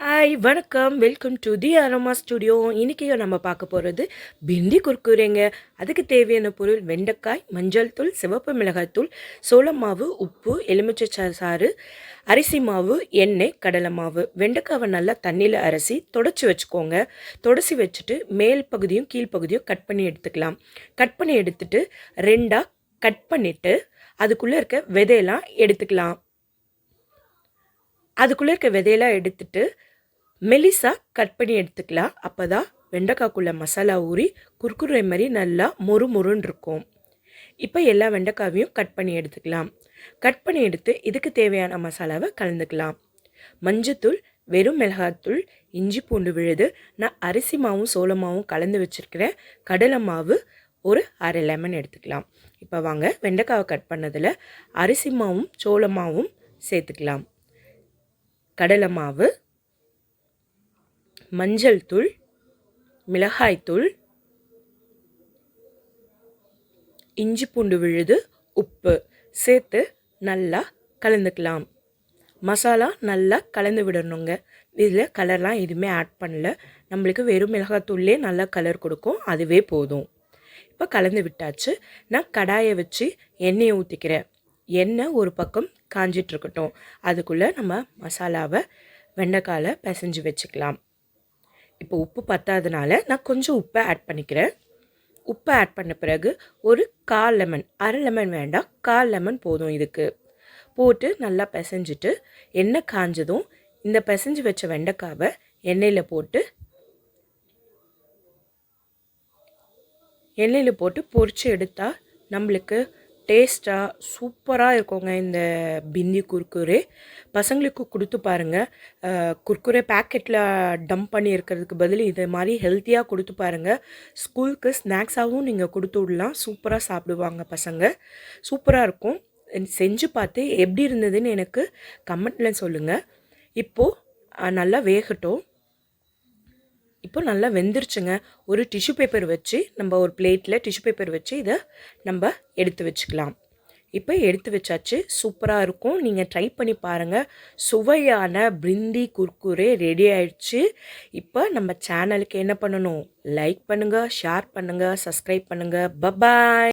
Hi வணக்கம், welcome to the aroma studio. இன்றைக்கி நம்ம பார்க்க போகிறது பிந்தி குர்குரேங்க. அதுக்கு தேவையான பொருள் வெண்டைக்காய், மஞ்சள் தூள், சிவப்பு மிளகாய் தூள், சோள மாவு, உப்பு, எலுமிச்சை சாறு, அரிசி மாவு, எண்ணெய், கடலை மாவு. வெண்டைக்காவை நல்லா தண்ணியில் அரைச்சி தொடச்சி வச்சுக்கோங்க. தொடச்சி வச்சுட்டு மேல் பகுதியும் கீழ்ப்பகுதியும் கட் பண்ணி எடுத்துக்கலாம். கட் பண்ணி எடுத்துட்டு ரெண்டாக கட் பண்ணிவிட்டு அதுக்குள்ளே இருக்க விதையெல்லாம் எடுத்துக்கலாம். அதுக்குள்ளே இருக்க விதையெல்லாம் எடுத்துட்டு மெலிசாக கட் பண்ணி எடுத்துக்கலாம். அப்போ தான் வெண்டைக்காய்க்குள்ளே மசாலா ஊறி குர்குரே மாதிரி நல்லா மொறுன்னு இருக்கும். இப்போ எல்லா வெண்டைக்காவையும் கட் பண்ணி எடுத்துக்கலாம். கட் பண்ணி எடுத்து இதுக்கு தேவையான மசாலாவை கலந்துக்கலாம். மஞ்சத்தூள், வெறும் மிளகாத்தூள், இஞ்சி பூண்டு விழுது, நான் அரிசி மாவும் சோள மாவும் கலந்து வச்சுருக்கிறேன். கடலை மாவு ஒரு அரை லெமன் எடுத்துக்கலாம். இப்போ வாங்க வெண்டைக்காவை கட் பண்ணதில் அரிசி மாவும் சோள மாவும் சேர்த்துக்கலாம். கடலை மாவு, மஞ்சள் தூள், மிளகாய்த்தூள், இஞ்சி பூண்டு விழுது, உப்பு சேர்த்து நல்லா கலந்துக்கலாம். மசாலா நல்லா கலந்து விடணுங்க. இதில் கலர்லாம் எதுவுமே ஆட் பண்ணல. நம்மளுக்கு வெறும் மிளகாய்த்தூள்லே நல்லா கலர் கொடுக்கும், அதுவே போதும். இப்போ கலந்து விட்டாச்சு. நான் கடாயை வச்சு எண்ணெயை ஊற்றிக்கிறேன். எண்ணெய் ஒரு பக்கம் காஞ்சிட்ருக்கட்டும். அதுக்குள்ளே நம்ம மசாலாவை வெண்டைக்காயில் பிசைஞ்சு வச்சுக்கலாம். இப்போ உப்பு பத்தாதனால நான் கொஞ்சம் உப்பை ஆட் பண்ணிக்கிறேன். உப்பை ஆட் பண்ண பிறகு ஒரு 1/4 லெமன், அரை லெமன் வேண்டாம், 1/4 லெமன் போதும் இதுக்கு. போட்டு நல்லா பிசைஞ்சிட்டு எண்ணெய் காஞ்சதும் இந்த பிசைஞ்சு வச்ச வெண்டைக்காவை எண்ணெயில் போட்டு பொரித்து எடுத்தால் நம்மளுக்கு டேஸ்ட்டாக சூப்பராக இருக்குங்க இந்த பிந்தி குர்குரே. பசங்களுக்கு கொடுத்து பாருங்கள். குர்குரே பேக்கெட்டில் டம்ப் பண்ணி இருக்கிறதுக்கு பதில் இது மாதிரி ஹெல்த்தியாக கொடுத்து பாருங்கள். ஸ்கூலுக்கு ஸ்நாக்ஸாகவும் நீங்கள் கொடுத்து விடலாம். சூப்பராக சாப்பிடுவாங்க பசங்க. சூப்பராக இருக்கும். செஞ்சு பார்த்து எப்படி இருந்ததுன்னு எனக்கு கமெண்ட்டில் சொல்லுங்கள். இப்போது நல்லா வேகட்டும். இப்போ நல்லா வெந்துருச்சுங்க. ஒரு டிஷ்யூ பேப்பர் வச்சு நம்ம ஒரு பிளேட்டில் டிஷ்யூ பேப்பர் வச்சு இதை நம்ம எடுத்து வச்சுக்கலாம். இப்போ எடுத்து வச்சாச்சு. சூப்பராக இருக்கும். நீங்கள் ட்ரை பண்ணி பாருங்கள். சுவையான பிந்தி குர்குரே ரெடி ஆயிடுச்சு. இப்போ நம்ம சேனலுக்கு என்ன பண்ணணும்? லைக் பண்ணுங்கள், ஷேர் பண்ணுங்கள், சப்ஸ்கிரைப் பண்ணுங்கள். பபாய்.